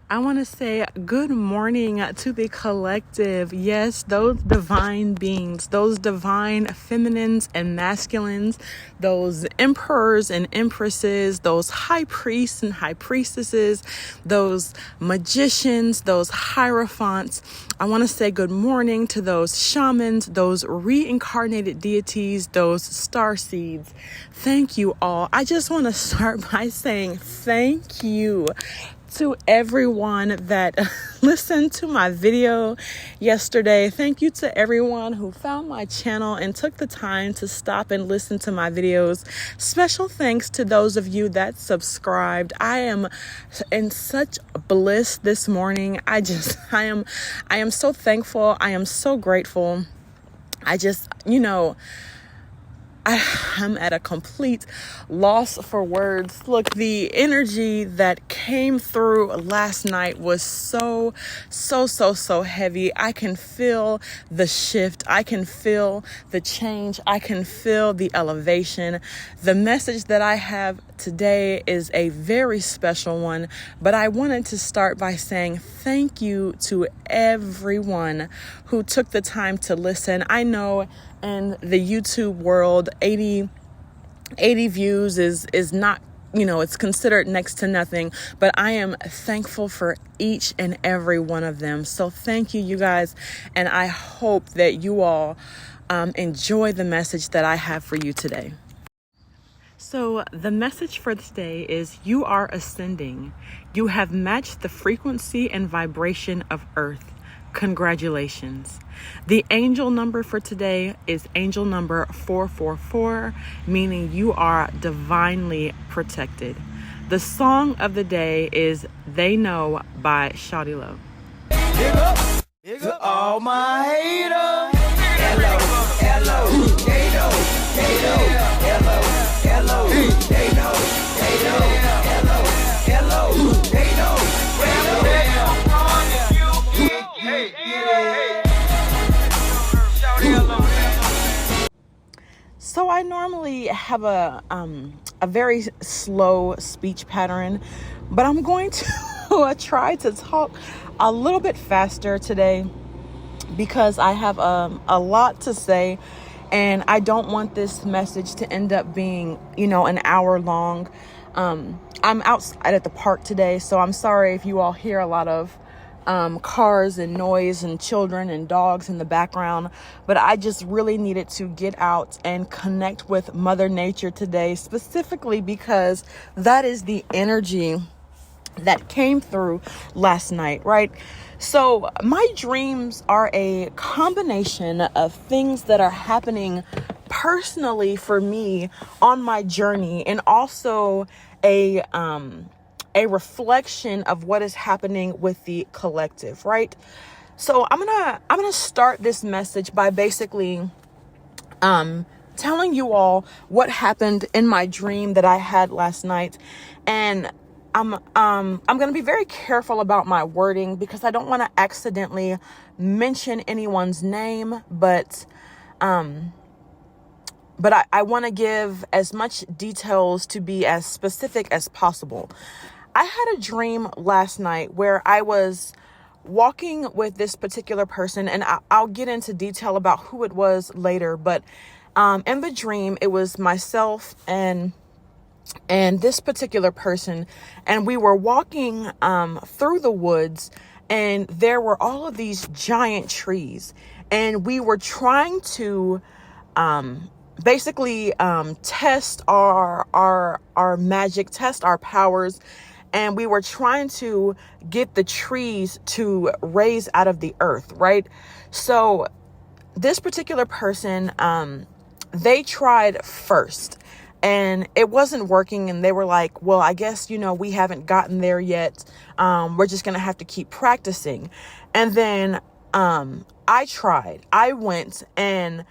I want to say good morning to the collective. Yes, those divine beings, those divine feminines and masculines, those emperors and empresses, those high priests and high priestesses, those magicians, those hierophants. I want to say good morning to those shamans, those reincarnated deities, those star seeds. Thank you all. I just want to start by saying thank you to everyone that listened to my video yesterday. Thank you to everyone who found my channel and took the time to stop and listen to my videos. Special thanks to those of you that subscribed. I am in such bliss this morning. I am so thankful. I am so grateful. I'm at a complete loss for words. Look, the energy that came through last night was so heavy. I can feel the shift. I can feel the change. I can feel the elevation. The message that I have today is a very special one, but I wanted to start by saying thank you to everyone who took the time to listen. I know in the YouTube world, 80 views is not, it's considered next to nothing, but I am thankful for each and every one of them. So thank you, you guys. And I hope that you all enjoy the message that I have for you today. So the message for today is you are ascending. You have matched the frequency and vibration of Earth. Congratulations. The angel number for today is angel number 444, meaning you are divinely protected. The song of the day is Dey Know by Shawty Lo. Big up all my haters. Hello, they know, hello, they know, hello, they know. So I normally have a very slow speech pattern, but I'm going to try to talk a little bit faster today because I have a lot to say, and I don't want this message to end up being, an hour long. I'm outside at the park today, so I'm sorry if you all hear a lot of cars and noise and children and dogs in the background, but I just really needed to get out and connect with Mother Nature today, specifically because that is the energy that came through last night, right? So my dreams are a combination of things that are happening personally for me on my journey, and also a reflection of what is happening with the collective, right? So I'm gonna start this message by basically telling you all what happened in my dream that I had last night, and I'm gonna be very careful about my wording because I don't want to accidentally mention anyone's name, but I want to give as much details to be as specific as possible. I had a dream last night where I was walking with this particular person, and I'll get into detail about who it was later, but in the dream, it was myself and this particular person, and we were walking through the woods, and there were all of these giant trees, and we were trying to basically test our magic, test our powers, and we were trying to get the trees to raise out of the earth, right? So this particular person, they tried first, and it wasn't working, and they were like, well, I guess, we haven't gotten there yet. We're just going to have to keep practicing. And then I tried. I went, and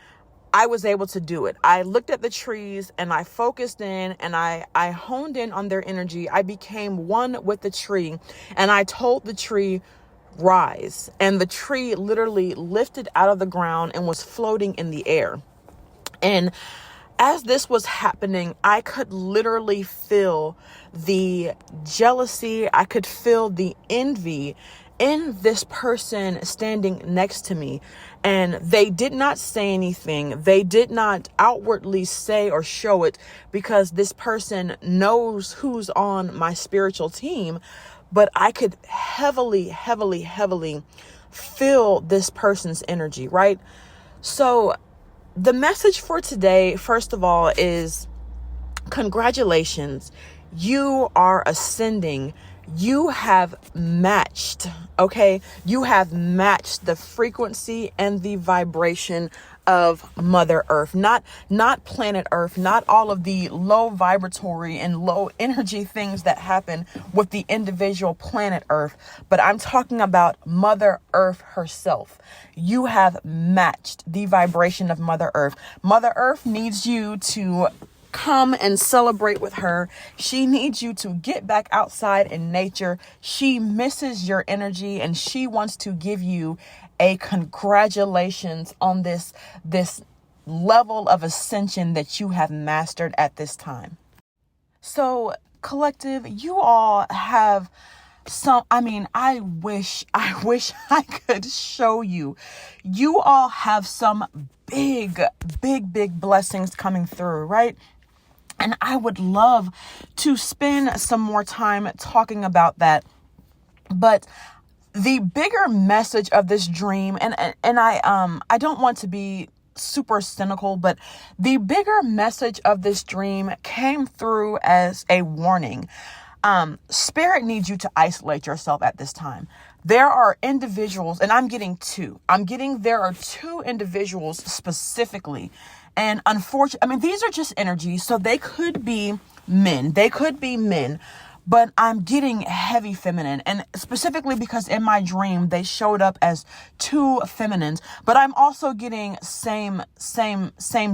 I was able to do it. I looked at the trees, and I focused in, and I honed in on their energy. I became one with the tree, and I told the tree, rise. And the tree literally lifted out of the ground and was floating in the air. And as this was happening, I could literally feel the jealousy. I could feel the envy in this person standing next to me. And they did not say anything. They did not outwardly say or show it, because this person knows who's on my spiritual team. But I could heavily, heavily, heavily feel this person's energy, right? So the message for today, first of all, is congratulations. You are ascending. You have matched, okay? You have matched the frequency and the vibration of Mother Earth, not planet Earth, not all of the low vibratory and low energy things that happen with the individual planet Earth, but I'm talking about Mother Earth herself. You have matched the vibration of Mother Earth. Mother Earth needs you to come and celebrate with her. She needs you to get back outside in nature. She misses your energy, and she wants to give you a congratulations on this level of ascension that you have mastered at this time. So, collective, you all have I wish I could show you. You all have some big blessings coming through, right? And I would love to spend some more time talking about that. But the bigger message of this dream, and I don't want to be super cynical, but the bigger message of this dream came through as a warning. Spirit needs you to isolate yourself at this time. There are individuals, and there are two individuals specifically. And unfortunately, these are just energies, so they could be men. But I'm getting heavy feminine, and specifically because in my dream they showed up as two feminines, but I'm also getting same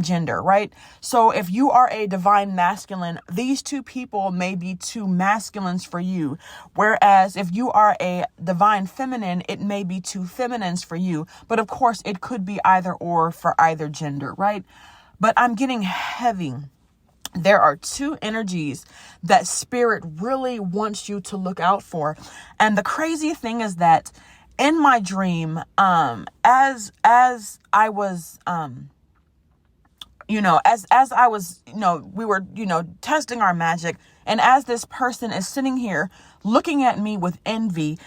gender, right? So if you are a divine masculine, these two people may be two masculines for you, whereas if you are a divine feminine, it may be two feminines for you. But of course, it could be either or for either gender, right? But I'm getting heavy. There are two energies that Spirit really wants you to look out for. And the crazy thing is that in my dream, as I was, we were, testing our magic. And as this person is sitting here looking at me with envy,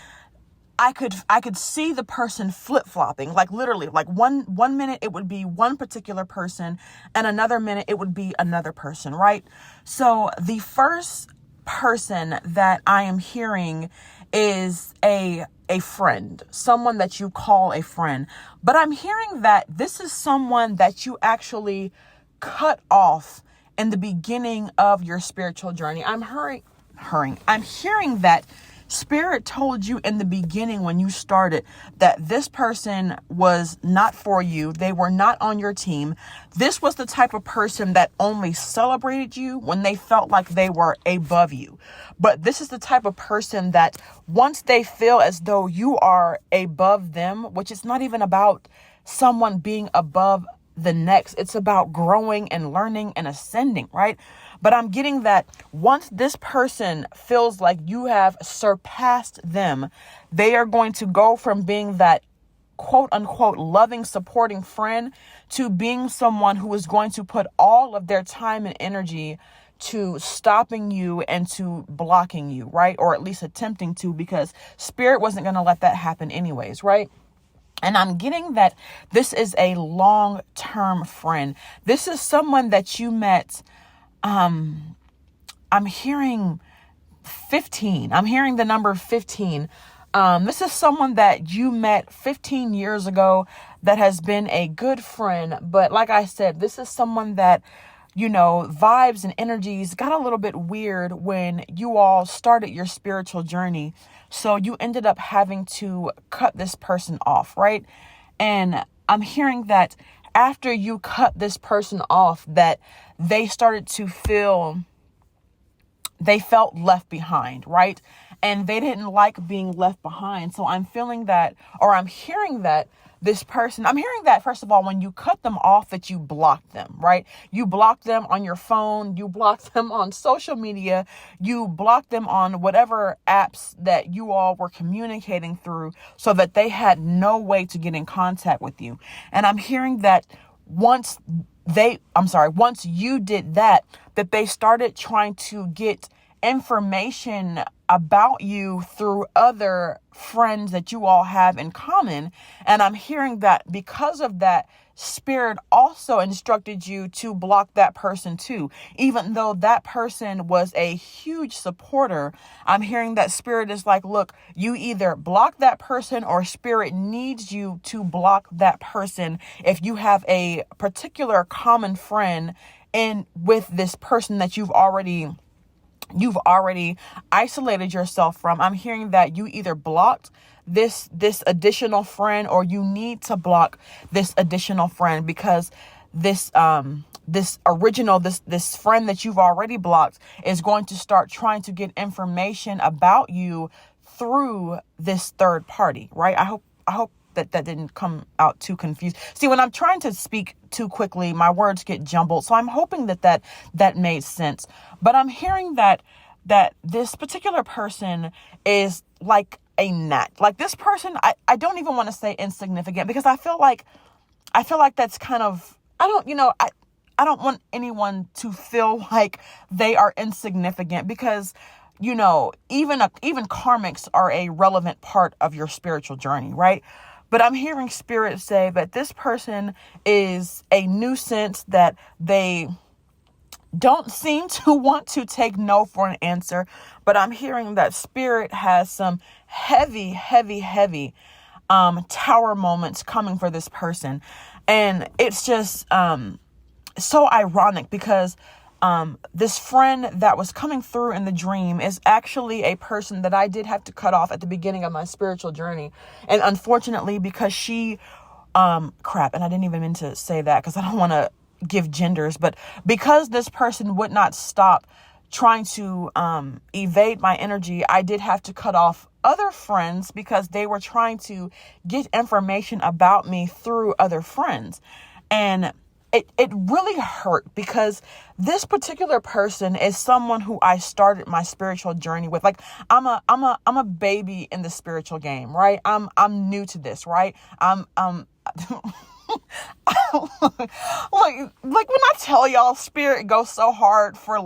I could see the person flip-flopping, like literally, like one minute it would be one particular person and another minute it would be another person, right? So the first person that I am hearing is a friend, someone that you call a friend. But I'm hearing that this is someone that you actually cut off in the beginning of your spiritual journey. I'm hearing that Spirit told you in the beginning when you started that this person was not for you. They were not on your team. This was the type of person that only celebrated you when they felt like they were above you. But this is the type of person that once they feel as though you are above them, which is not even about someone being above the next, it's about growing and learning and ascending, right? But I'm getting that once this person feels like you have surpassed them, they are going to go from being that quote unquote loving, supporting friend to being someone who is going to put all of their time and energy to stopping you and to blocking you, right? Or at least attempting to, because Spirit wasn't going to let that happen anyways, right? And I'm getting that this is a long-term friend. This is someone that you met. I'm hearing 15. I'm hearing the number 15. This is someone that you met 15 years ago that has been a good friend. But like I said, this is someone that, vibes and energies got a little bit weird when you all started your spiritual journey. So you ended up having to cut this person off, right? And I'm hearing that after you cut this person off, that they started to they felt left behind, right? And they didn't like being left behind. So I'm feeling that, or I'm hearing that this person, I'm hearing that, first of all, when you cut them off, that you block them, right? You block them on your phone, you block them on social media, you block them on whatever apps that you all were communicating through, so that they had no way to get in contact with you. And I'm hearing that once you did that, that they started trying to get information about you through other friends that you all have in common. And I'm hearing that because of that, Spirit also instructed you to block that person too. Even though that person was a huge supporter, I'm hearing that Spirit is like, look, you either block that person, or Spirit needs you to block that person if you have a particular common friend in with this person that you've already isolated yourself from. I'm hearing that you either blocked this additional friend, or you need to block this additional friend, because this friend that you've already blocked is going to start trying to get information about you through this third party, right? I hope that didn't come out too confused. See, when I'm trying to speak too quickly, my words get jumbled. So I'm hoping that made sense. But I'm hearing that this particular person is like a gnat. Like, this person, I don't even want to say insignificant, because I feel like that's kind of, I don't want anyone to feel like they are insignificant, because even karmics are a relevant part of your spiritual journey, right? But I'm hearing Spirit say that this person is a nuisance, that they don't seem to want to take no for an answer. But I'm hearing that Spirit has some heavy tower moments coming for this person. And it's just so ironic, because this friend that was coming through in the dream is actually a person that I did have to cut off at the beginning of my spiritual journey. And unfortunately, because she, and I didn't even mean to say that, because I don't want to give genders, but because this person would not stop trying to evade my energy, I did have to cut off other friends, because they were trying to get information about me through other friends. And it really hurt, because this particular person is someone who I started my spiritual journey with. Like, I'm a baby in the spiritual game, right? I'm new to this, right? I'm like when I tell y'all, Spirit goes so hard for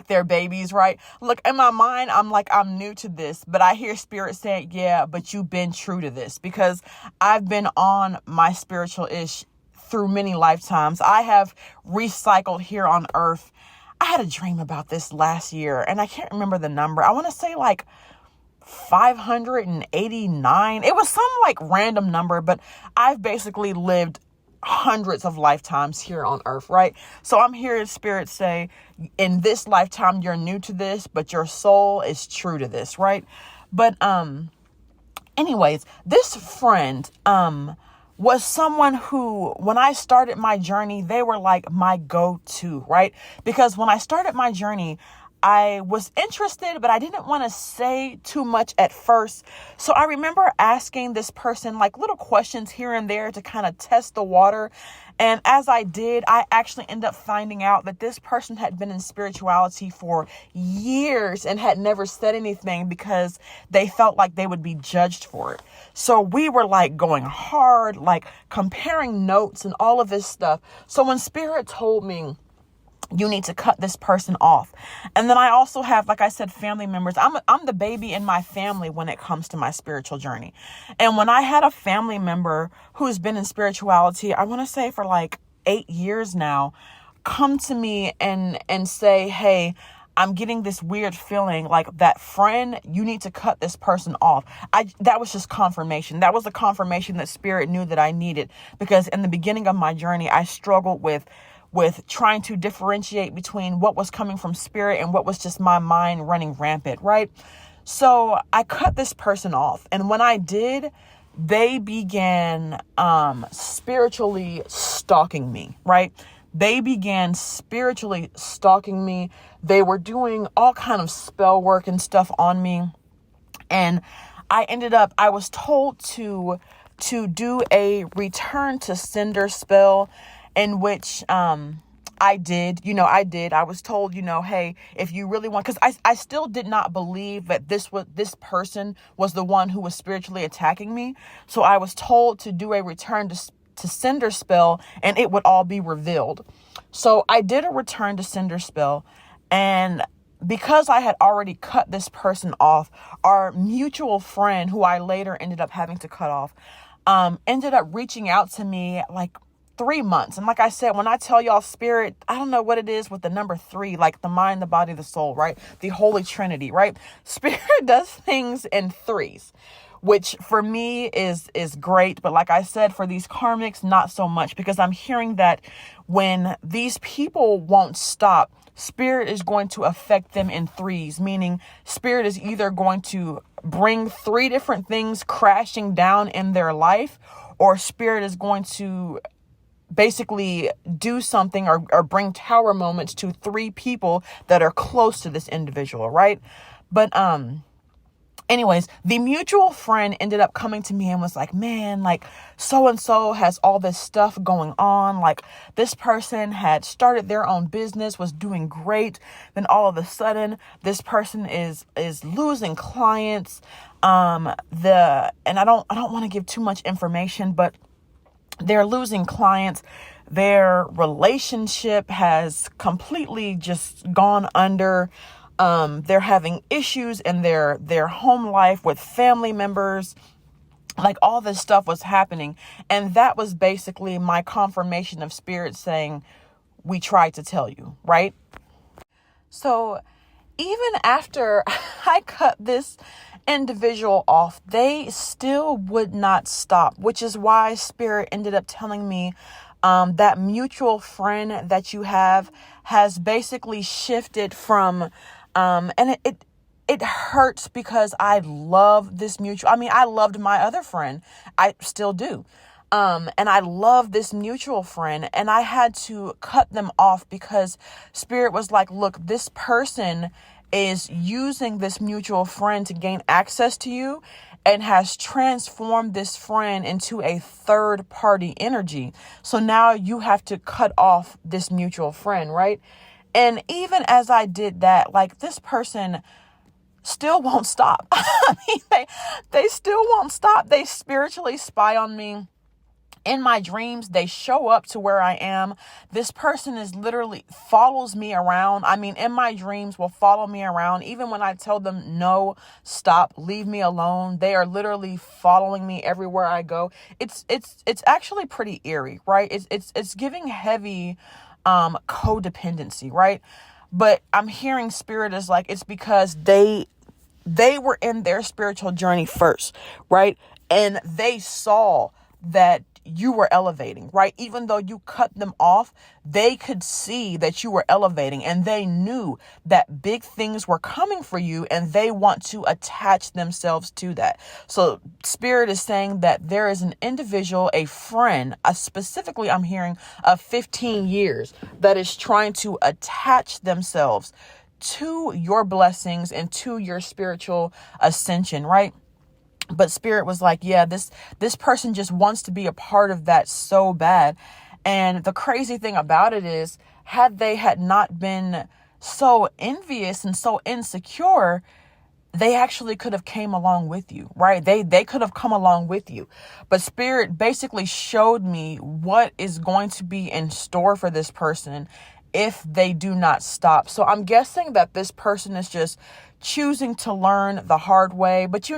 their babies, right? Look, in my mind, I'm new to this, but I hear Spirit saying, yeah, but you've been true to this, because I've been on my spiritual ish through many lifetimes. I have recycled here on earth. I had a dream about this last year, and I can't remember the number. I want to say like 589. It was some like random number, but I've basically lived hundreds of lifetimes here on earth, right? So I'm hearing Spirit say, in this lifetime, you're new to this, but your soul is true to this, right? But anyways, this friend was someone who, when I started my journey, they were like my go-to, right? Because when I started my journey, I was interested, but I didn't want to say too much at first. So I remember asking this person like little questions here and there to kind of test the water. And as I did, I actually ended up finding out that this person had been in spirituality for years and had never said anything because they felt like they would be judged for it. So we were like going hard, like comparing notes and all of this stuff. So when Spirit told me, you need to cut this person off. And then I also have, like I said, family members. I'm the baby in my family when it comes to my spiritual journey. And when I had a family member who's been in spirituality, I want to say for like 8 years now, come to me and say, hey, I'm getting this weird feeling like that friend, you need to cut this person off. That was just confirmation. That was a confirmation that Spirit knew that I needed, because in the beginning of my journey, I struggled with trying to differentiate between what was coming from Spirit and what was just my mind running rampant, right? So I cut this person off. And when I did, they began spiritually stalking me, right? They began spiritually stalking me. They were doing all kind of spell work and stuff on me. And I was told to to do a return to sender spell, in which I did. I was told, hey, if you really want, because I still did not believe that this person was the one who was spiritually attacking me. So I was told to do a return to sender spell, and it would all be revealed. So I did a return to sender spell, and because I had already cut this person off, our mutual friend, who I later ended up having to cut off, ended up reaching out to me like 3 months. And like I said, when I tell y'all spirit, I don't know what it is with the number 3, like the mind, the body, the soul, right? The Holy Trinity, right? Spirit does things in threes, which for me is great. But like I said, for these karmics, not so much, because I'm hearing that when these people won't stop, spirit is going to affect them in threes, meaning spirit is either going to bring 3 different things crashing down in their life, or spirit is going to basically do something or bring tower moments to 3 people that are close to this individual, right? But anyways, the mutual friend ended up coming to me and was like, man, like so-and-so has all this stuff going on. Like this person had started their own business, was doing great. Then all of a sudden, this person is losing clients. And I don't want to give too much information, but they're losing clients. Their relationship has completely just gone under. They're having issues in their home life with family members. Like all this stuff was happening. And that was basically my confirmation of spirit saying, we tried to tell you, right? So even after I cut this individual off, they still would not stop, which is why spirit ended up telling me that mutual friend that you have has basically shifted from and it hurts because I love this mutual. I mean, I loved my other friend. I still do. And I love this mutual friend, and I had to cut them off because spirit was like, look, this person is using this mutual friend to gain access to you and has transformed this friend into a third party energy. So now you have to cut off this mutual friend, right? And even as I did that, like this person still won't stop. I mean, they still won't stop. They spiritually spy on me. In my dreams, they show up to where I am. This person is literally follows me around. I mean, in my dreams will follow me around. Even when I tell them, no, stop, leave me alone. They are literally following me everywhere I go. It's actually pretty eerie, right? It's giving heavy codependency, right? But I'm hearing spirit is like, it's because they were in their spiritual journey first, right? And they saw that you were elevating, right? Even though you cut them off, they could see that you were elevating, and they knew that big things were coming for you, and they want to attach themselves to that. So spirit is saying that there is an individual, a friend, specifically I'm hearing of 15 years, that is trying to attach themselves to your blessings and to your spiritual ascension, right? But spirit was like, yeah, this person just wants to be a part of that so bad. And the crazy thing about it is, had not been so envious and so insecure, they actually could have came along with you, right? They could have come along with you. But spirit basically showed me what is going to be in store for this person if they do not stop. So I'm guessing that this person is just choosing to learn the hard way. But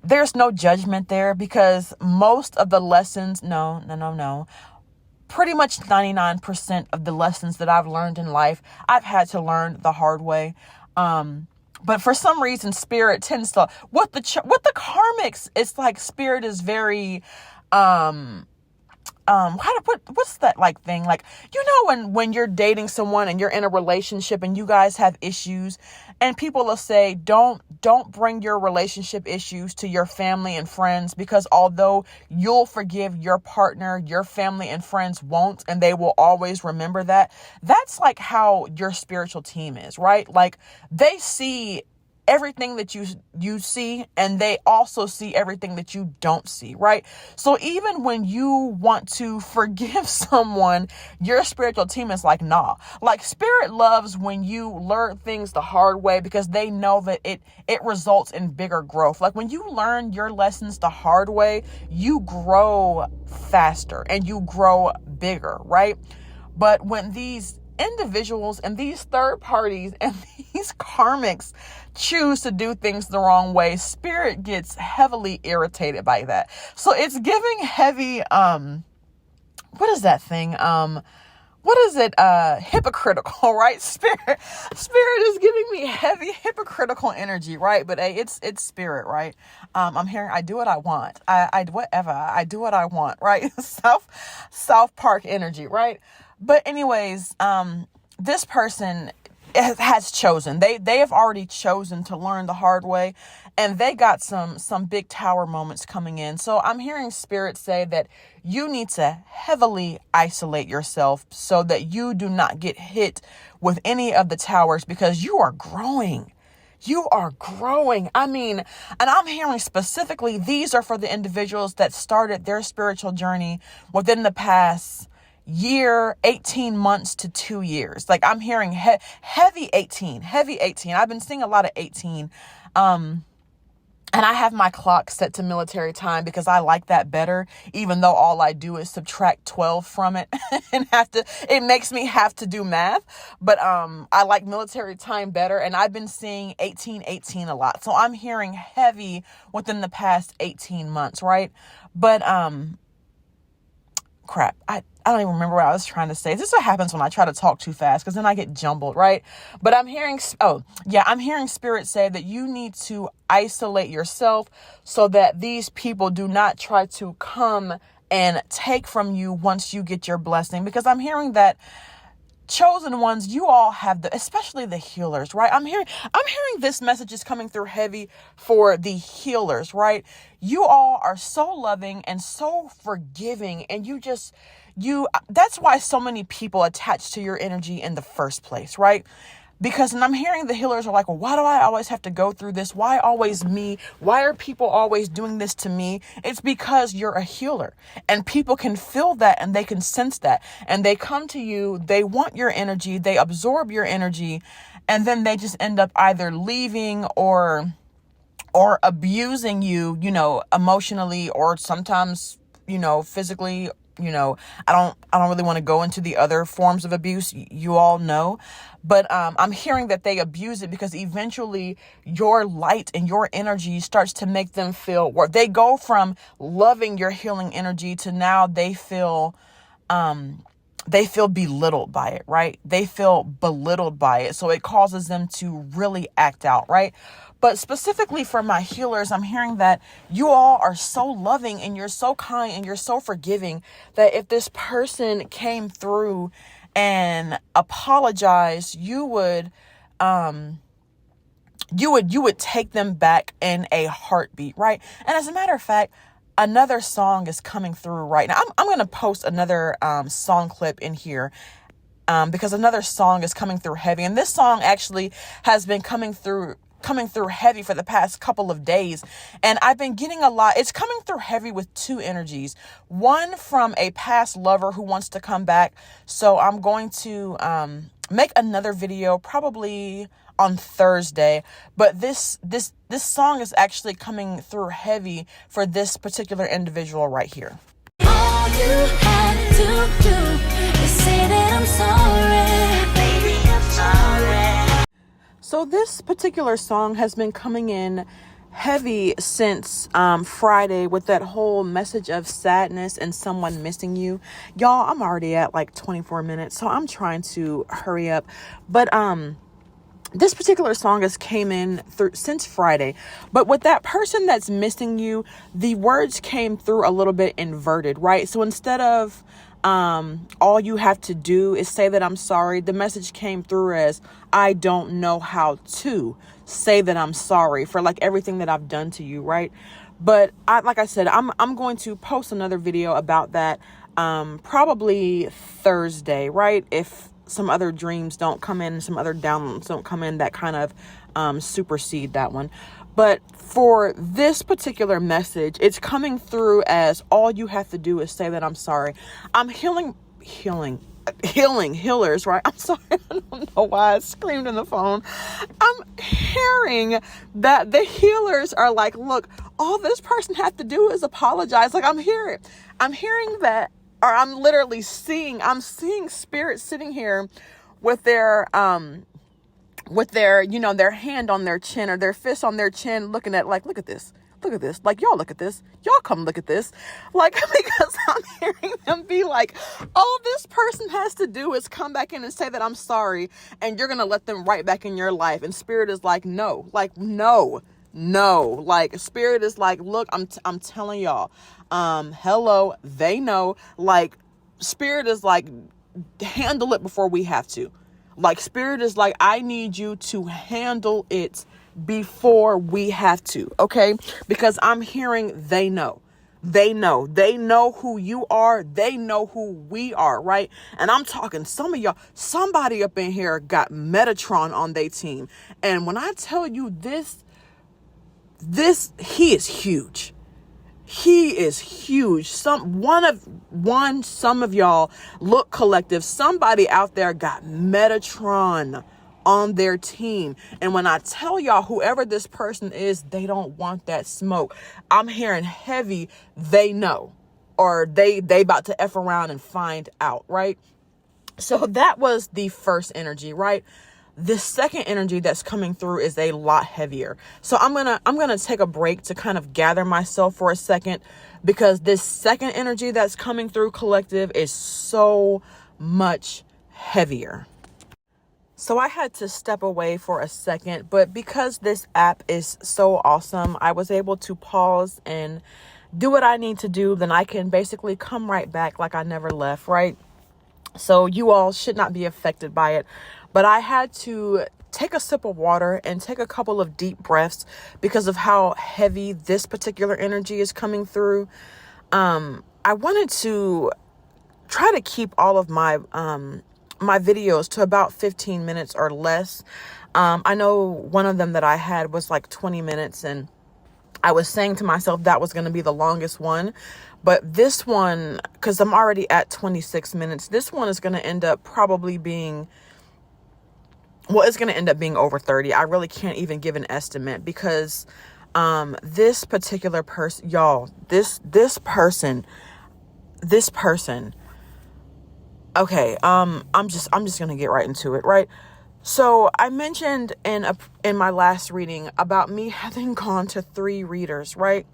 there's no judgment there, because most of the lessons, pretty much 99% of the lessons that I've learned in life, I've had to learn the hard way. But for some reason, spirit tends to, what the karmics, it's like spirit is very, what's that like thing? Like, when you're dating someone and you're in a relationship and you guys have issues, and people will say, don't bring your relationship issues to your family and friends, because although you'll forgive your partner, your family and friends won't, and they will always remember that. That's like how your spiritual team is, right? Like they see everything that you see, and they also see everything that you don't see, right? So even when you want to forgive someone, your spiritual team is like, nah. Like, spirit loves when you learn things the hard way, because they know that it results in bigger growth. Like, when you learn your lessons the hard way, you grow faster and you grow bigger, right? But when these individuals and these third parties and these karmics choose to do things the wrong way, spirit gets heavily irritated by that. So it's giving heavy, what is that thing? What is it? Hypocritical, right? Spirit is giving me heavy hypocritical energy, right? But hey, it's spirit, right? I'm hearing, I do what I want. I do what I want, right? South Park energy, right? But anyways, this person has chosen. They have already chosen to learn the hard way, and they got some big tower moments coming in. So I'm hearing spirit say that you need to heavily isolate yourself so that you do not get hit with any of the towers, because you are growing. You are growing. I mean, and I'm hearing specifically, these are for the individuals that started their spiritual journey within the past year, 18 months to 2 years. Like, I'm hearing heavy 18. I've been seeing a lot of 18. And I have my clock set to military time because I like that better, even though all I do is subtract 12 from it and it makes me have to do math. But I like military time better, and I've been seeing 18 a lot. So I'm hearing heavy within the past 18 months, right? But crap, I don't even remember what I was trying to say. This is what happens when I try to talk too fast, because then I get jumbled, right? But I'm hearing spirit say that you need to isolate yourself so that these people do not try to come and take from you once you get your blessing. Because I'm hearing that chosen ones, you all have especially the healers, right? I'm hearing this message is coming through heavy for the healers, right? You all are so loving and so forgiving, and that's why so many people attach to your energy in the first place, right? Because, and I'm hearing the healers are like, well, why do I always have to go through this? Why always me? Why are people always doing this to me? It's because you're a healer, and people can feel that and they can sense that, and they come to you. They want your energy. They absorb your energy, and then they just end up either leaving or abusing you, emotionally, or sometimes, physically. I don't really want to go into the other forms of abuse. You all know, but I'm hearing that they abuse it because eventually your light and your energy starts to make them feel, or they go from loving your healing energy to now they feel belittled by it, right? They feel belittled by it. So it causes them to really act out, right? But specifically for my healers, I'm hearing that you all are so loving and you're so kind and you're so forgiving that if this person came through and apologized, you would take them back in a heartbeat, right? And as a matter of fact, another song is coming through right now. I'm going to post another song clip in here because another song is coming through heavy. And this song actually has been coming through heavy for the past couple of days. And I've been getting a lot. It's coming through heavy with two energies. One from a past lover who wants to come back. So I'm going to make another video probably on Thursday. But this song is actually coming through heavy for this particular individual right here. All you had to do is say that I'm sorry. Baby, I'm sorry. So this particular song has been coming in heavy since Friday with that whole message of sadness and someone missing you. Y'all, I'm already at like 24 minutes, so I'm trying to hurry up. But this particular song has came in since Friday. But with that person that's missing you, the words came through a little bit inverted, right? So instead of all you have to do is say that I'm sorry, the message came through as I don't know how to say that I'm sorry for like everything that I've done to you, right? But like I said, I'm going to post another video about that probably Thursday, right? If some other dreams don't come in, some other downloads don't come in that kind of supersede that one. But for this particular message, it's coming through as all you have to do is say that I'm sorry. I'm healers, right? I'm sorry. I don't know why I screamed in the phone. I'm hearing that the healers are like, look, all this person has to do is apologize. Like, I'm hearing that, or I'm literally seeing spirits sitting here with their, their hand on their chin or their fist on their chin, looking at, like, look at this. Like, y'all look at this. Y'all come look at this. Like, because I'm hearing them be like, all this person has to do is come back in and say that I'm sorry, and you're going to let them right back in your life. And spirit is like, no. Like, no. Like, spirit is like, look, I'm telling y'all, hello, they know. Like, spirit is like, handle it before we have to. Like, spirit is like, I need you to handle it before we have to, okay? Because I'm hearing they know who you are. They know who we are, right? And I'm talking some of y'all, somebody up in here got Metatron on their team. And when I tell you this, he is huge. He is huge. Some of y'all look collective. Somebody out there got Metatron on their team. And when I tell y'all, whoever this person is, they don't want that smoke. I'm hearing heavy, they know, or they about to F around and find out, right? So that was the first energy, right? The second energy that's coming through is a lot heavier. So I'm going to take a break to kind of gather myself for a second, because this second energy that's coming through collective is so much heavier. So I had to step away for a second, but because this app is so awesome, I was able to pause and do what I need to do. Then I can basically come right back like I never left, right? So you all should not be affected by it. But I had to take a sip of water and take a couple of deep breaths because of how heavy this particular energy is coming through. I wanted to try to keep all of my my videos to about 15 minutes or less. I know one of them that I had was like 20 minutes, and I was saying to myself that was going to be the longest one. But this one, because I'm already at 26 minutes, this one is going to end up probably being, well, it's going to end up being over 30. I really can't even give an estimate because this particular person, y'all, this person. Okay, I'm just going to get right into it, right? So I mentioned in my last reading about me having gone to 3 readers, right?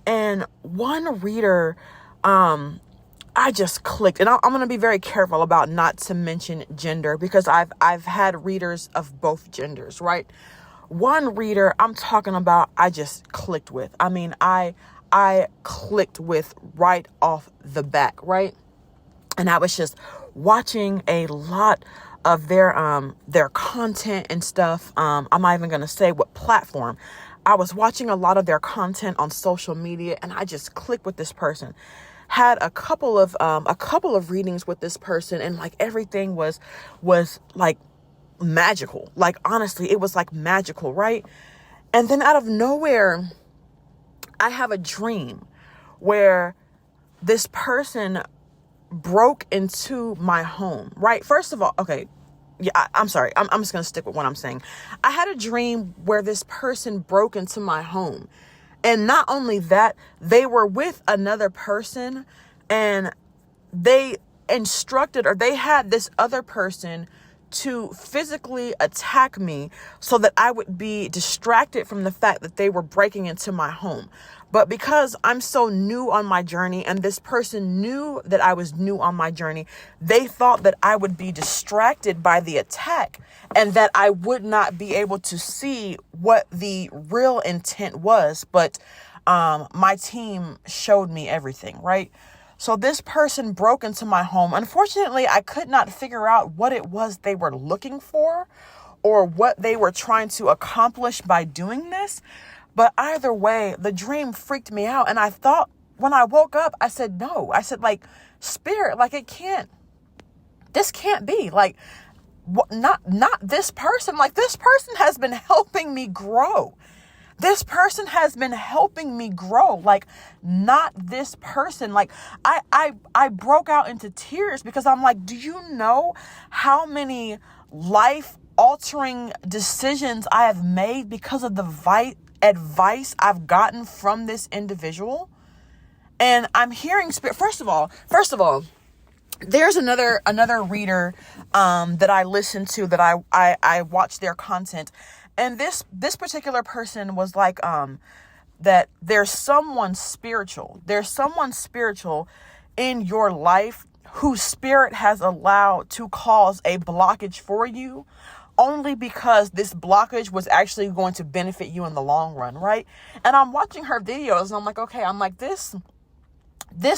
And one reader, I just clicked, and I'm going to be very careful about not to mention gender because I've had readers of both genders, right? One reader I'm talking about, I just clicked with. I mean, I clicked with right off the back, right? And I was just watching a lot of their content and stuff. I'm not even going to say what platform. I was watching a lot of their content on social media, and I just clicked with this person. Had a couple of readings with this person, and like everything was like magical. Like, honestly, it was like magical, right? And then out of nowhere, I have a dream where this person broke into my home, right? First of all, okay, yeah, I'm sorry. I'm just going to stick with what I'm saying. I had a dream where this person broke into my home. And not only that, they were with another person, and they instructed, or they had this other person to physically attack me so that I would be distracted from the fact that they were breaking into my home. But because I'm so new on my journey, and this person knew that I was new on my journey, they thought that I would be distracted by the attack and that I would not be able to see what the real intent was. But my team showed me everything, right? So this person broke into my home. Unfortunately, I could not figure out what it was they were looking for or what they were trying to accomplish by doing this. But either way, the dream freaked me out. And I thought, when I woke up, I said, no. I said, like, spirit, like, it can't This can't be. Like, not this person. Like, this person has been helping me grow. This person has been helping me grow. Like, not this person. Like, I broke out into tears because I'm like, do you know how many life altering decisions I have made because of the advice I've gotten from this individual? And I'm hearing spirit. First of all, there's another reader that I listen to, that I watch their content. And this particular person was like, that there's someone spiritual. There's someone spiritual in your life whose spirit has allowed to cause a blockage for you, only because this blockage was actually going to benefit you in the long run, right? And I'm watching her videos and I'm like, okay, I'm like, this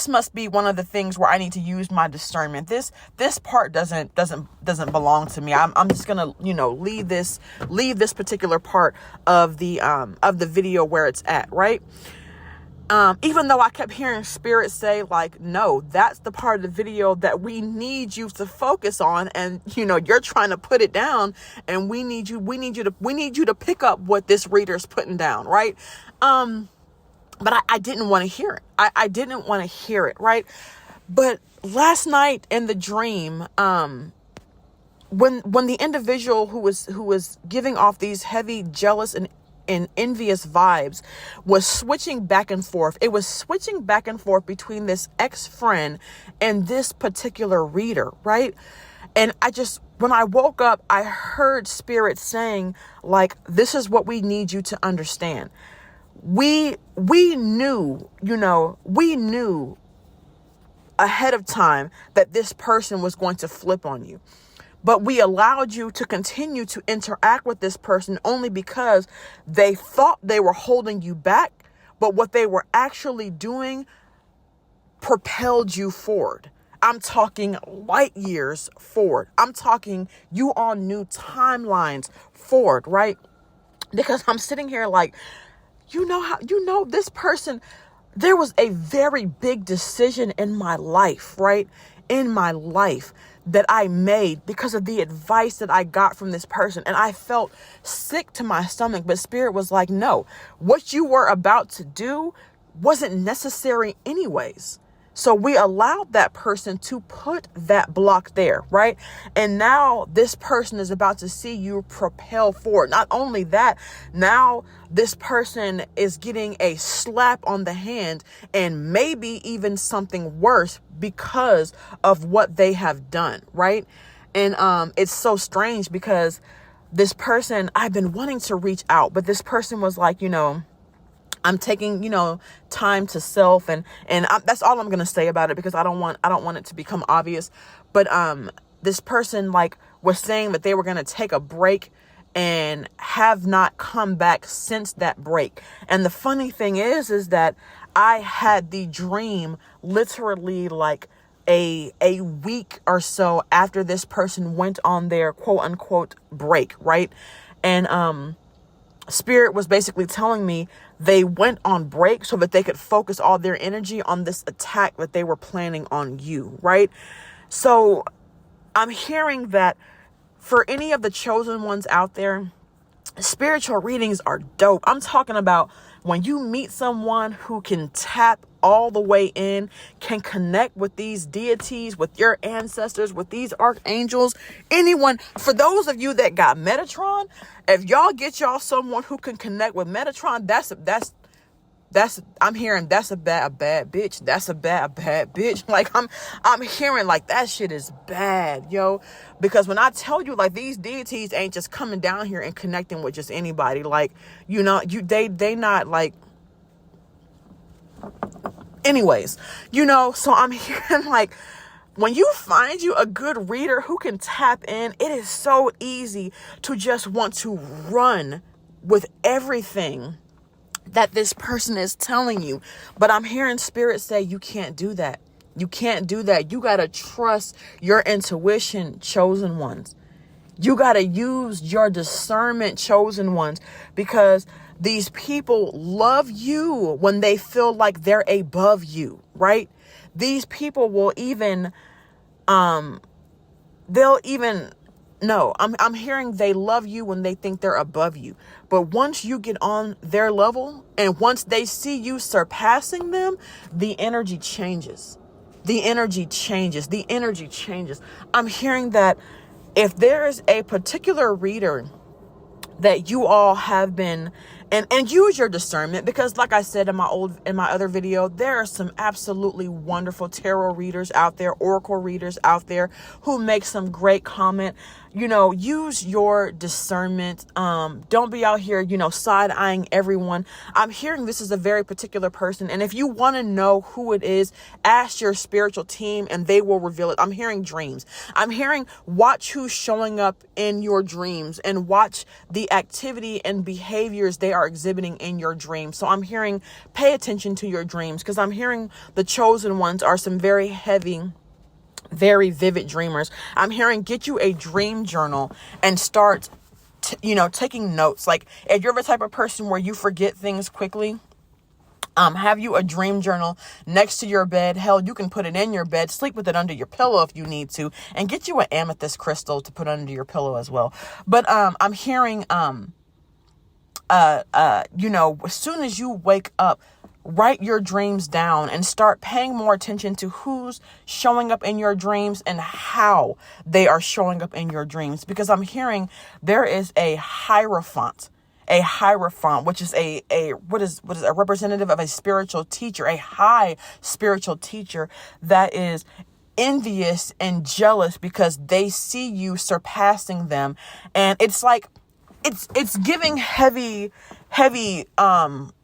must be one of the things where I need to use my discernment. This part doesn't belong to me. I'm just gonna, leave this particular part of the video where it's at, right? Even though I kept hearing spirit say, like, no, that's the part of the video that we need you to focus on, and you're trying to put it down, and we need you to pick up what this reader's putting down, right? But I didn't want to hear it. I didn't want to hear it, right? But last night in the dream, when the individual who was giving off these heavy, jealous and envious vibes was switching back and forth. It was switching back and forth between this ex-friend and this particular reader, right? And when I woke up, I heard spirit saying, like, this is what we need you to understand. We knew ahead of time that this person was going to flip on you. But we allowed you to continue to interact with this person only because they thought they were holding you back. But what they were actually doing propelled you forward. I'm talking light years forward. I'm talking you on new timelines forward, right? Because I'm sitting here like, this person, there was a very big decision in my life, right? In my life that I made because of the advice that I got from this person. And I felt sick to my stomach, but spirit was like, no, what you were about to do wasn't necessary anyways. So we allowed that person to put that block there, right? And now this person is about to see you propel forward. Not only that, now this person is getting a slap on the hand and maybe even something worse because of what they have done, right? And it's so strange because this person, I've been wanting to reach out, but this person was like, I'm taking, time to self, and that's all I'm going to say about it because I don't want it to become obvious. But this person was saying that they were going to take a break and have not come back since that break. And the funny thing is that I had the dream literally a week or so after this person went on their quote unquote break, right? And Spirit was basically telling me they went on break so that they could focus all their energy on this attack that they were planning on you, right? So I'm hearing that for any of the chosen ones out there, spiritual readings are dope. I'm talking about when you meet someone who can tap all the way in, can connect with these deities, with your ancestors, with these archangels, anyone. For those of you that got Metatron, if y'all get y'all someone who can connect with Metatron, I'm hearing that's a bad bitch. That's a bad bitch. I'm hearing that shit is bad, yo. Because when I tell you these deities ain't just coming down here and connecting with just anybody. They not anyways, so I'm hearing when you find you a good reader who can tap in, it is so easy to just want to run with everything that this person is telling you. But I'm hearing spirit say, you can't do that. You can't do that. You got to trust your intuition, chosen ones. You got to use your discernment, chosen ones, because these people love you when they feel like they're above you, right? These people will even they'll even no, I'm hearing they love you when they think they're above you. But once you get on their level and once they see you surpassing them, the energy changes. The energy changes. The energy changes. I'm hearing that if there is a particular reader that you all have been and use your discernment, because like I said in my other video, there are some absolutely wonderful tarot readers out there, oracle readers out there who make some great comment. Use your discernment. Don't be out here, side-eyeing everyone. I'm hearing this is a very particular person. And if you want to know who it is, ask your spiritual team and they will reveal it. I'm hearing dreams. I'm hearing watch who's showing up in your dreams and watch the activity and behaviors they are exhibiting in your dreams. So I'm hearing pay attention to your dreams, because I'm hearing the chosen ones are some very heavy, very vivid dreamers. I'm hearing get you a dream journal and start, taking notes. Like if you're the type of person where you forget things quickly, have you a dream journal next to your bed. Hell, you can put it in your bed, sleep with it under your pillow if you need to, and get you an amethyst crystal to put under your pillow as well. But I'm hearing as soon as you wake up, write your dreams down and start paying more attention to who's showing up in your dreams and how they are showing up in your dreams. Because I'm hearing there is a hierophant, which is what is a representative of a spiritual teacher, a high spiritual teacher that is envious and jealous because they see you surpassing them. And it's like, it's giving heavy,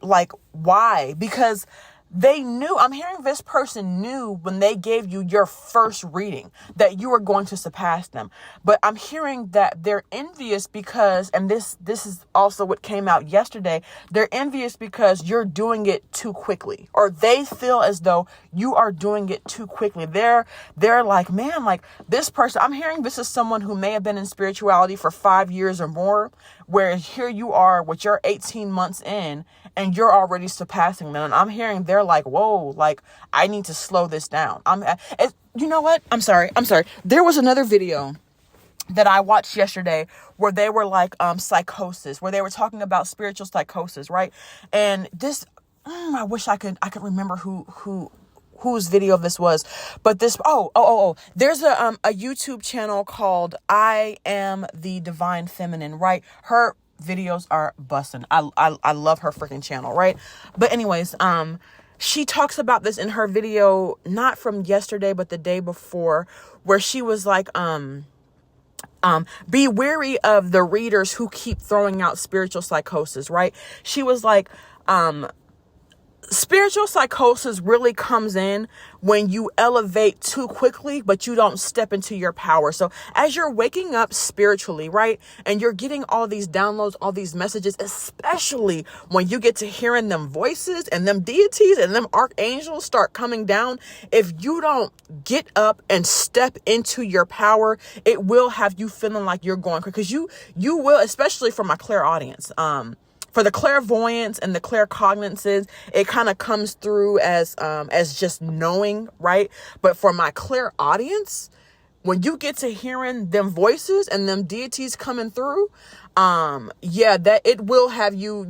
like why? Because they knew, I'm hearing this person knew when they gave you your first reading that you were going to surpass them. But I'm hearing that they're envious because, and this is also what came out yesterday, they're envious because you're doing it too quickly, or they feel as though you are doing it too quickly. They're like, man, like this person, I'm hearing this is someone who may have been in spirituality for 5 years or more, where here you are with your 18 months in and you're already surpassing them. And I'm hearing they're like, whoa, like I need to slow this down. You know what? I'm sorry. There was another video that I watched yesterday where they were like, psychosis, where they were talking about spiritual psychosis. Right. And this, I wish I could remember whose video this was, but this, there's a YouTube channel called I Am the Divine Feminine, right? Her videos are busting. I love her freaking channel, right? But anyways, she talks about this in her video, not from yesterday, but the day before, where she was like, be wary of the readers who keep throwing out spiritual psychosis, right? She was like, spiritual psychosis really comes in when you elevate too quickly, but you don't step into your power. So as you're waking up spiritually, right, and you're getting all these downloads, all these messages, especially when you get to hearing them voices and them deities and them archangels start coming down, if you don't get up and step into your power, it will have you feeling like you're going, because you will, especially for my clairaudience, for the clairvoyance and the claircognizance, it kind of comes through as just knowing, right? But for my clairaudience, when you get to hearing them voices and them deities coming through, that it will have you,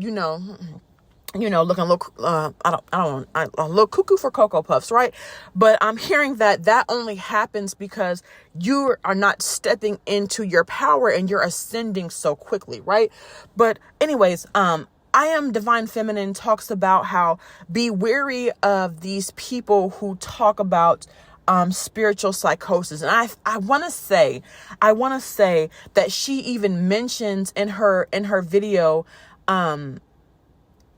looking a little, a little cuckoo for Cocoa Puffs, right? But I'm hearing that only happens because you are not stepping into your power and you're ascending so quickly, right? But anyways, I Am Divine Feminine talks about how be wary of these people who talk about spiritual psychosis. And I want to say that she even mentions in her video,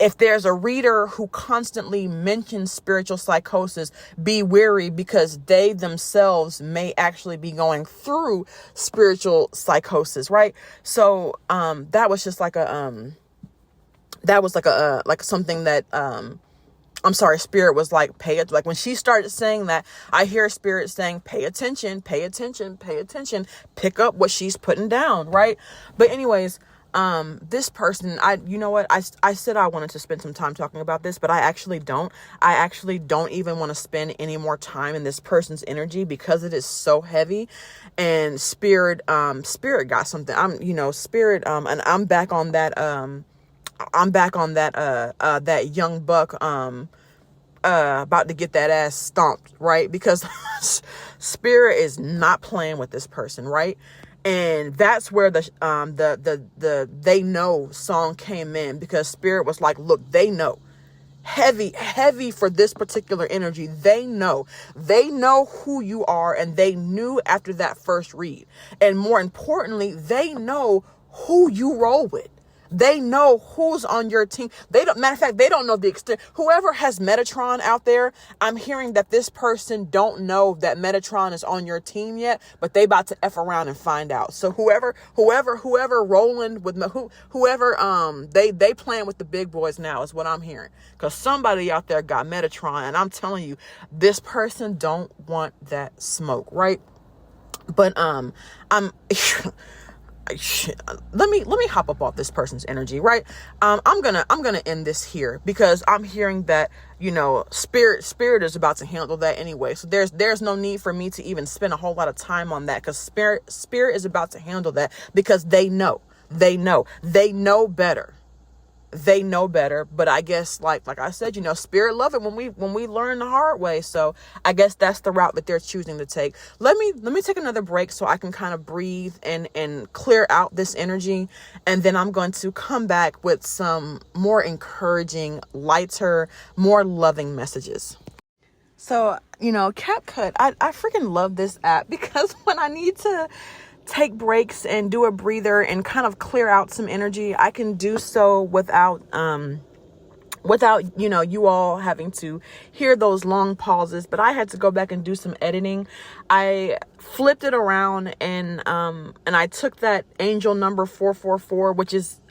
if there's a reader who constantly mentions spiritual psychosis, be wary, because they themselves may actually be going through spiritual psychosis, right? So that was just like something that Spirit was like, pay it. Like when she started saying that, I hear Spirit saying, pay attention, pick up what she's putting down, right? But anyways, This person, you know what? I said I wanted to spend some time talking about this, but I actually don't. I actually don't even want to spend any more time in this person's energy because it is so heavy. And spirit got something. Spirit, and I'm back on that, that young buck, about to get that ass stomped, right? Because spirit is not playing with this person, right? And that's where the Dey Know song came in, because spirit was like, look, they know. Heavy for this particular energy. They know who you are, and they knew after that first read. And more importantly, they know who you roll with. They know who's on your team. Matter of fact, they don't know the extent. Whoever has Metatron out there, I'm hearing that this person don't know that Metatron is on your team yet, but they about to F around and find out. So whoever rolling with whoever, they playing with the big boys now is what I'm hearing. Cause somebody out there got Metatron, and I'm telling you, this person don't want that smoke, right? But, let me hop up off this person's energy, right? I'm gonna end this here, because I'm hearing that, spirit is about to handle that anyway. So there's no need for me to even spend a whole lot of time on that, because spirit is about to handle that, because they know better. They know better. But I guess, like I said, spirit love it when we learn the hard way. So I guess that's the route that they're choosing to take. Let me take another break so I can kind of breathe and clear out this energy. And then I'm going to come back with some more encouraging, lighter, more loving messages. So, CapCut, I freaking love this app, because when I need to take breaks and do a breather and kind of clear out some energy, I can do so without you all having to hear those long pauses. But I had to go back and do some editing. I flipped it around and I took that angel number 444, which is,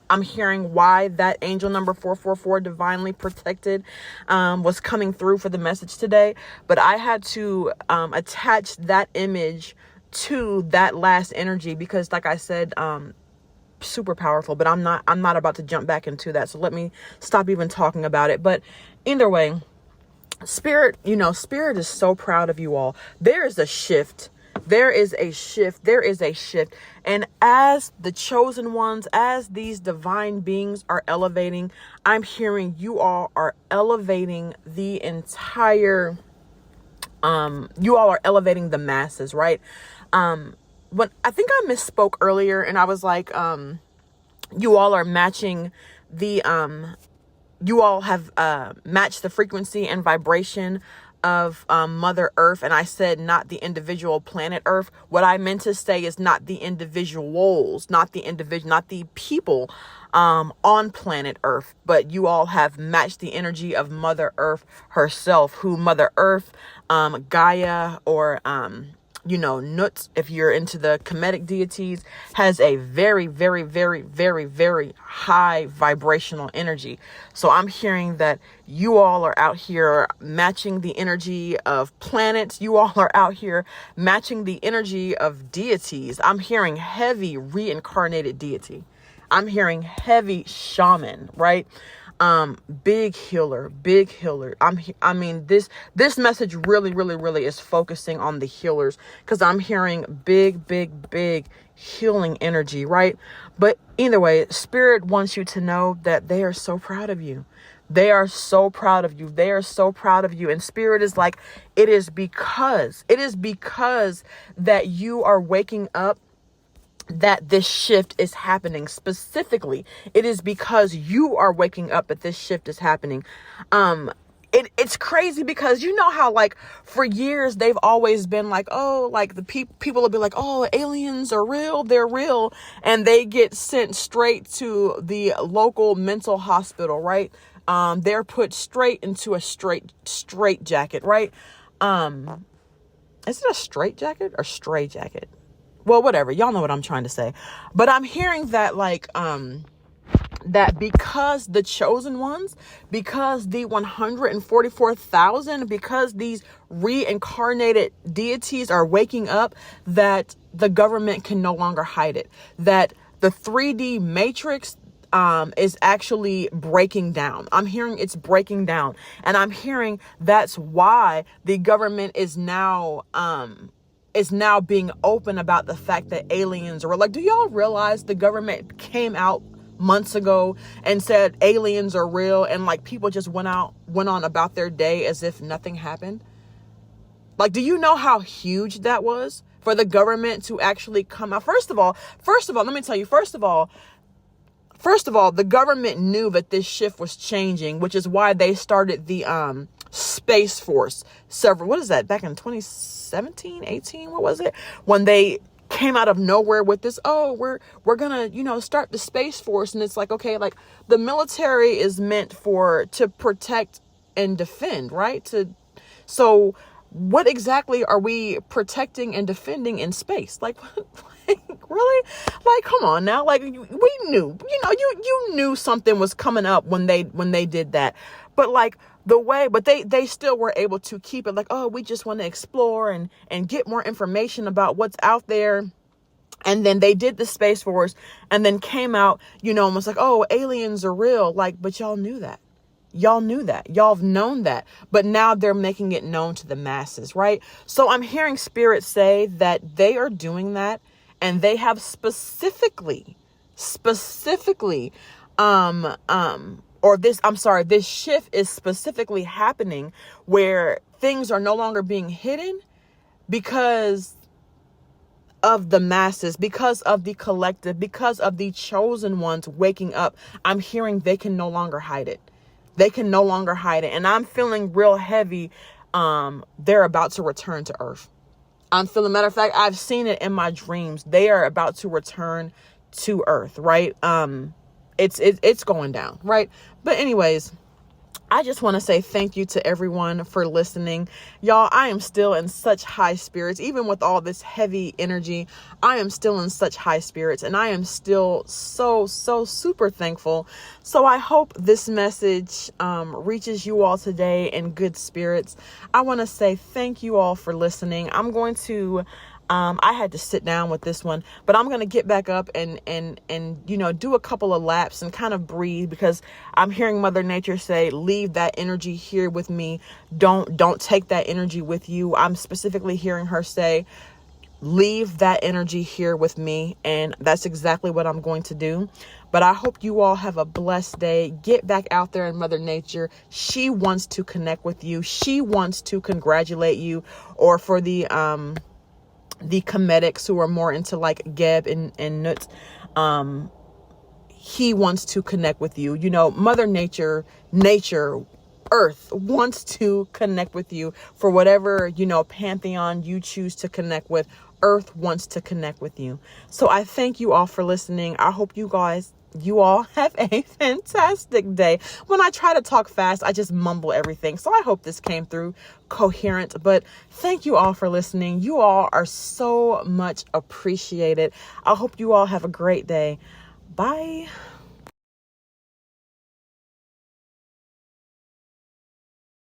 I'm hearing why that angel number 444, divinely protected, was coming through for the message today. But I had to attach that image to that last energy, because like I said, super powerful. But I'm not about to jump back into that, so let me stop even talking about it. But either way, spirit is so proud of you all. There is a shift. And as the chosen ones, as these divine beings are elevating, I'm hearing you all are elevating the entire, you all are elevating the masses, right? When I think I misspoke earlier, and I was like, you all are matching the, you all have matched the frequency and vibration of Mother Earth. And I said not the individual planet Earth. What I meant to say is not the individuals, not the people on planet Earth, but you all have matched the energy of Mother Earth herself, who Mother Earth, Gaia, or Nut, if you're into the Kemetic deities, has a very, very, very, very, very high vibrational energy. So I'm hearing that you all are out here matching the energy of planets. You all are out here matching the energy of deities. I'm hearing heavy reincarnated deity. I'm hearing heavy shaman, right? Big healer. I mean, this message really is focusing on the healers, because I'm hearing big healing energy, right? But either way, spirit wants you to know that they are so proud of you. They are so proud of you. They are so proud of you. And spirit is like, it is because that you are waking up that this shift is happening. Specifically, it is because you are waking up that this shift is happening. It's crazy, because you know how, like, for years they've always been like, oh, like the people will be like, oh, aliens are real, they're real, and they get sent straight to the local mental hospital, right? They're put straight into a straight jacket, right? Is it a straight jacket or stray jacket? Well, whatever. Y'all know what I'm trying to say. But I'm hearing that, like, that because the chosen ones, because the 144,000, because these reincarnated deities are waking up, that the government can no longer hide it. That the 3D matrix is actually breaking down. I'm hearing it's breaking down, and I'm hearing that's why the government is now being open about the fact that aliens are like, do y'all realize the government came out months ago and said aliens are real, and like people just went on about their day as if nothing happened? Like, do you know how huge that was for the government to actually come out? First of all, let me tell you, first of all, the government knew that this shift was changing, which is why they started the Space Force what is that, back in 2017, 18, what was it? When they came out of nowhere with this, we're gonna, start the Space Force. And it's like, okay, like the military is meant to protect and defend, right? So what exactly are we protecting and defending in space? Like, really? Like, come on now. Like, we knew, you knew something was coming up when they did that. But like but they still were able to keep it like, we just want to explore and get more information about what's out there. And then they did the Space Force and then came out, and was like, aliens are real. Like, but y'all knew that. Y'all knew that. Y'all have known that. But now they're making it known to the masses, right? So I'm hearing Spirit say that they are doing that. And they have specifically, this shift is specifically happening where things are no longer being hidden because of the masses, because of the collective, because of the chosen ones waking up. I'm hearing they can no longer hide it. They can no longer hide it. And I'm feeling real heavy. They're about to return to Earth. I'm feeling, matter of fact, I've seen it in my dreams. They are about to return to Earth, right? It's going down, right? But anyways, I just want to say thank you to everyone for listening. Y'all, I am still in such high spirits. Even with all this heavy energy, I am still in such high spirits, and I am still so super thankful. So I hope this message reaches you all today in good spirits. I want to say thank you all for listening. I'm going to I had to sit down with this one, but I'm going to get back up and do a couple of laps and kind of breathe, because I'm hearing Mother Nature say, leave that energy here with me. Don't take that energy with you. I'm specifically hearing her say, leave that energy here with me. And that's exactly what I'm going to do. But I hope you all have a blessed day. Get back out there in Mother Nature. She wants to connect with you. She wants to congratulate you. Or for the comedics who are more into like Geb and Nuts, he wants to connect with you. Mother Nature, Earth wants to connect with you for whatever, pantheon you choose to connect with. Earth wants to connect with you. So I thank you all for listening. I hope you all have a fantastic day. When I try to talk fast, I just mumble everything. So I hope this came through coherent. But thank you all for listening. You all are so much appreciated. I hope you all have a great day. Bye.